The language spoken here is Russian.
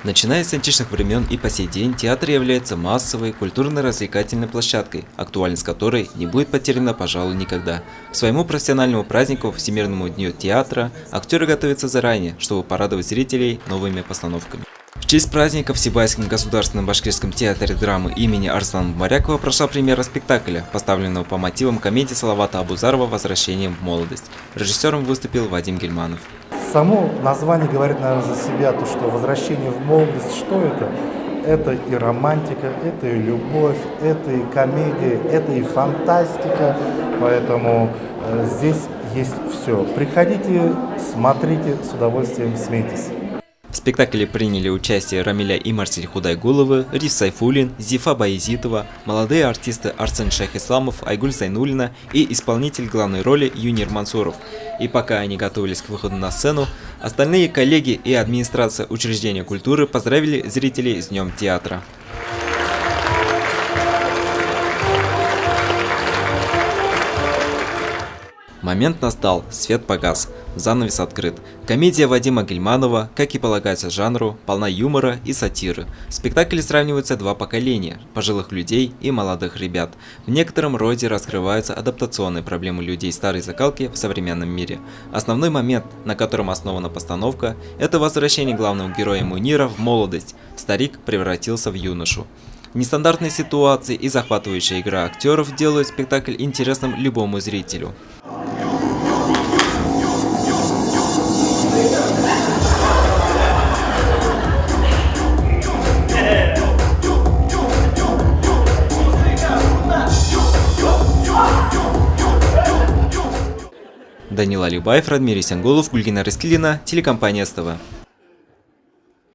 Начиная с античных времен и по сей день театр является массовой культурно-развлекательной площадкой, актуальность которой не будет потеряна, пожалуй, никогда. К своему профессиональному празднику, Всемирному дню театра, актеры готовятся заранее, чтобы порадовать зрителей новыми постановками. В честь праздника в Сибайском государственном башкирском театре драмы имени Арслана Бумарякова прошла премьера спектакля, поставленного по мотивам комедии Салавата Абузарова «Возвращение в молодость». Режиссером выступил Вадим Гельманов. Само название говорит, наверное, за себя, то, что возвращение в молодость, что это? Это и романтика, это и любовь, это и комедия, это и фантастика, поэтому здесь есть все. Приходите, смотрите, с удовольствием смейтесь. В спектакле приняли участие Рамиля и Марсель Худайгуловы, Риф Сайфуллин, Зифа Баязитова, молодые артисты Арсен Шайх-Исламов, Айгуль Зайнуллина и исполнитель главной роли Юнир Мансуров. И пока они готовились к выходу на сцену, остальные коллеги и администрация учреждения культуры поздравили зрителей с Днем театра. Момент настал, свет погас, занавес открыт. Комедия Вадима Гельманова, как и полагается жанру, полна юмора и сатиры. В спектакле сравниваются два поколения – пожилых людей и молодых ребят. В некотором роде раскрываются адаптационные проблемы людей старой закалки в современном мире. Основной момент, на котором основана постановка – это возвращение главного героя Мунира в молодость. Старик превратился в юношу. Нестандартные ситуации и захватывающая игра актеров делают спектакль интересным любому зрителю. Данила Алибаев, Радмир Исянгулов, Гульгина Рыскилина, телекомпания СТВ.